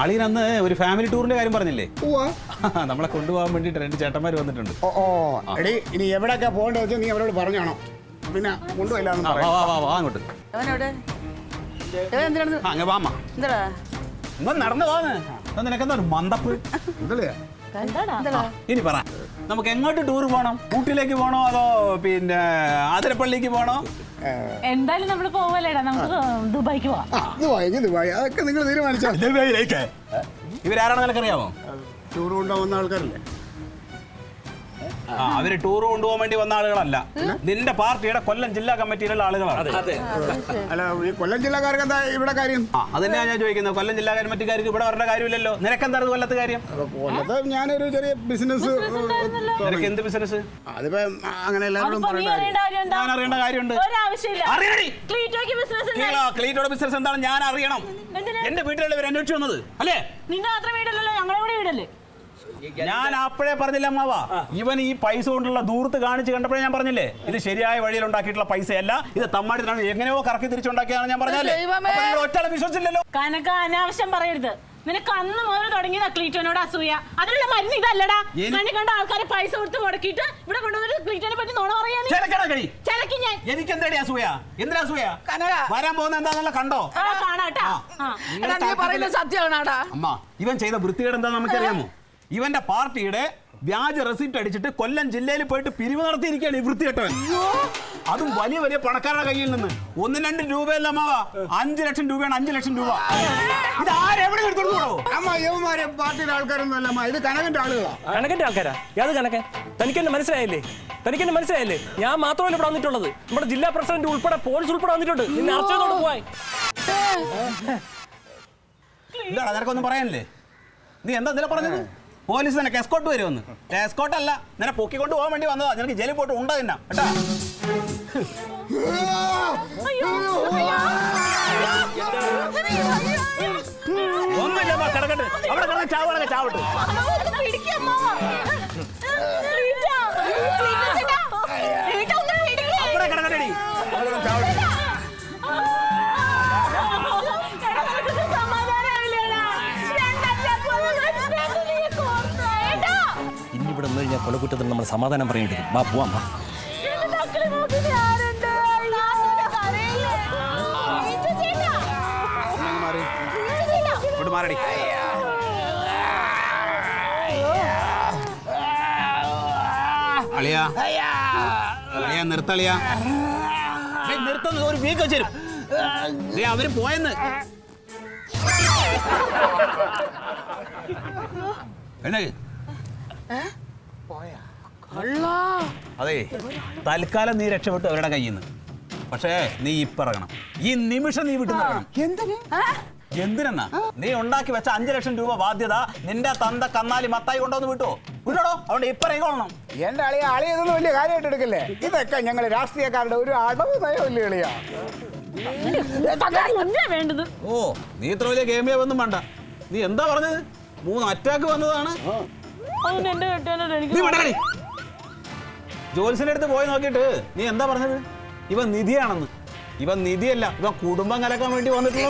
അളിയനന്ന് ഒരു ഫാമിലി ടൂറിന്റെ കാര്യം പറഞ്ഞില്ലേ? നമ്മളെ കൊണ്ടുപോകാൻ വേണ്ടിട്ട് 2 ചേട്ടന്മാർ വന്നിട്ടുണ്ട്. എടി ഇനി എവിടെയൊക്കെ പോകേണ്ടത് വെച്ചാൽ നീ അവരോട് പറഞ്ഞാണോ? പിന്നെ കൊണ്ടുപോയില്ല. അങ്ങോട്ട് നടന്നു പോന്ന്. നിനക്കെന്താ മന്ദപ്പ്? ഇനി പറ, നമുക്ക് എങ്ങോട്ട് ടൂർ പോകണം? ഊട്ടിയിലേക്ക് പോകണോ അതോ പിന്നെ ആതിരപ്പള്ളിക്ക് പോകണോ? എന്തായാലും നമ്മള് പോവല്ലേടാ, നമുക്ക് ദുബായിക്ക് പോവാം. ദുബായ് അതൊക്കെ നിങ്ങൾ തീരുമാനിച്ചോ? ഇവരാരാണെന്ന് നിനക്കറിയാമോ? ടൂർ കൊണ്ടുപോകുന്ന ആൾക്കാരല്ലേ? അവര് ടൂർ കൊണ്ടുപോകാൻ വേണ്ടി വന്ന ആളുകളല്ല, നിന്റെ പാർട്ടിയുടെ കൊല്ലം ജില്ലാ കമ്മിറ്റിയിലുള്ള ആളുകളാണ്. അല്ല, ഈ കൊല്ലം ജില്ലക്കാർക്ക് എന്താ ഇവിടെ കാര്യം? അതന്നെയാ ഞാൻ ചോദിക്കുന്നത്. കൊല്ലം ജില്ലാ കമ്മിറ്റിക്കാർക്ക് ഇവിടെ വരേണ്ട കാര്യമില്ലല്ലോ. നിനക്കെന്തായിരുന്നു കൊല്ലത്ത് കാര്യം? കൊല്ലത്ത് ഞാനൊരു ചെറിയ ബിസിനസ്. നിനക്ക് എന്ത് ബിസിനസ്? അതിപ്പോ അങ്ങനെ എല്ലാവരും ഞാൻ അറിയേണ്ട കാര്യമുണ്ട്. ക്ലീറ്റോയുടെ ബിസിനസ് എന്താണ് ഞാൻ അറിയണം. എന്റെ വീട്ടിലുള്ളവർ അന്വേഷിച്ചു വന്നത് അല്ലേ? നിന്റെ മാത്രം വീടല്ലോ, ഞങ്ങളുടെ വീടല്ലേ? ഞാൻ അപ്പോഴേ പറഞ്ഞില്ല അമ്മാവാ, ഇവൻ ഈ പൈസ കൊണ്ടുള്ള ദൂരത്ത് കാണിച്ച് കണ്ടപ്പോഴേ ഞാൻ പറഞ്ഞില്ലേ, ഇത് ശരിയായ വഴിയിൽ ഉണ്ടാക്കിയിട്ടുള്ള പൈസയല്ല, ഇത് തമ്മാടിത്തരാണ്, എങ്ങനെയോ കറക്കി തിരിച്ചുണ്ടാക്കിയാണ് ഞാൻ പറഞ്ഞല്ലേ. ഒറ്റ വിശ്വസിച്ചില്ലല്ലോ. കനക അനാവശ്യം പറയരുത്. നിനക്ക് അന്ന് മുതൽ തുടങ്ങിയതാ ക്ലീറ്റോനോട് അസൂയ. അതിനുള്ള മരുന്ന് ഇതല്ലടാ. കണ്ണി കണ്ട ആൾക്കാരെ പൈസ കൊടുത്ത് മുടക്കിയിട്ട് ഇവിടെ കൊണ്ടുവന്നിട്ട് ക്ലീറ്റോനെ പറ്റി നോണ പറയാൻ. എനിക്ക് എന്താടി അസൂയ? എന്തിനാ അസൂയ? വരാൻ പോകുന്ന എന്താന്നുള്ള കണ്ടോ? അമ്മ, ഇവൻ ചെയ്ത വൃത്തികേട് എന്താ നമുക്കറിയാമോ? ഇവന്റെ പാർട്ടിയുടെ വ്യാജ റെസിപ്റ്റ് അടിച്ചിട്ട് കൊല്ലം ജില്ലയിൽ പോയിട്ട് പിരിവ് നടത്തിയിരിക്കുകയാണ് ഈ വൃത്തികെട്ടവൻ. അതും വലിയ വലിയ പണക്കാരുടെ കയ്യിൽ നിന്ന്. 1-2 രൂപയല്ല അമ്മാവാ, 5 ലക്ഷം രൂപയാണ്. 5 ലക്ഷം രൂപ ഇത് ആരെവിടെ കൊടുക്കണോ? അമ്മ യവന്മാരെ പാർട്ടിയുടെ ആൾക്കാരൊന്നും അല്ല, ഇത് കനകന്റെ ആളുകളാണ്. കനകന്റെ ആൾക്കാരാ? യാത് കനകൻ? തനിക്കെന്നെ മനസ്സിലായില്ലേ? ഞാൻ മാത്രമല്ല ഇവിടെ വന്നിട്ടുള്ളത്, നമ്മുടെ ജില്ലാ പ്രസിഡന്റ് ഉൾപ്പെടെ പോലീസ് ഉൾപ്പെടെ വന്നിട്ടുണ്ട്. നിന്നെ അറസ്റ്റ് ചെയ്തോണ്ട് പോയി. ഇതാ നിനക്കൊന്നും പറയാനില്ലേ? നീ എന്താ ഇതിലെ പറഞ്ഞത്? പോലീസ് നിനക്ക് എസ്കോട്ട് വരുമെന്ന്. എസ്കോട്ട് അല്ല, നിന്നെ പൊക്കിക്കൊണ്ട് പോകാൻ വേണ്ടി വന്നതാ. നിനക്ക് ജയിലിൽ പോയിട്ട് ഉണ്ട തിന്നാ കേട്ടാ. ഒന്നുമില്ല, കിടക്കട്ടെ അവിടെ കിടന്ന് ചാവണൊക്കെ ചാവട്ടെ. അവിടെ കിടക്കട്ടെടി, അവിടെ ചാവട്ടെ. ഇവിടെ നിന്ന് ഞാൻ കൊലക്കുറ്റത്തിന് നമ്മൾ സമാധാനം പറയേണ്ടത്. വാ പോവാം. വാ അളിയാ, നിർത്തളിയാ, നിർത്തുന്നത് ഒരു വീക്ക് വെച്ചരും. അവര് പോയെന്ന് അതെ. തൽക്കാലം നീ രക്ഷപ്പെട്ടു അവരുടെ കയ്യിൽ നിന്ന്. പക്ഷേ നീ ഇപ്പിറങ്ങണം, ഈ നിമിഷം നീ വിട്ടു നോക്കണം. എന്തിനെന്നാ? നീ ഉണ്ടാക്കി വെച്ച 5 ലക്ഷം രൂപ ബാധ്യത നിന്റെ തന്ത കന്നാലി മത്തായി കൊണ്ടുവന്ന് വിട്ടോ. അതുകൊണ്ട് ഇപ്പിറങ്ങിക്കോളണം. എന്റെ അളിയ ഇതൊന്നും വലിയ കാര്യമായിട്ട് എടുക്കല്ലേ. ഇതൊക്കെ ഞങ്ങൾ രാഷ്ട്രീയക്കാരുടെ ഒരു അടവ് നയമല്ലേ കളിയാ. വേണ്ടത് ഓ, നീ ഇത്ര വലിയ ഗെയിമേ ഒന്നും വേണ്ട. നീ എന്താ പറഞ്ഞത്? 3 അറ്റാക്ക് വന്നതാണ്. ജോത്സ്യന്റെ അടുത്ത് പോയി നോക്കിയിട്ട് നീ എന്താ പറഞ്ഞത്? ഇവൻ നിധിയാണെന്ന്. ഇവൻ നിധിയല്ല, ഇവൻ കുടുംബം കലക്കാൻ വേണ്ടി വന്നിട്ടുള്ള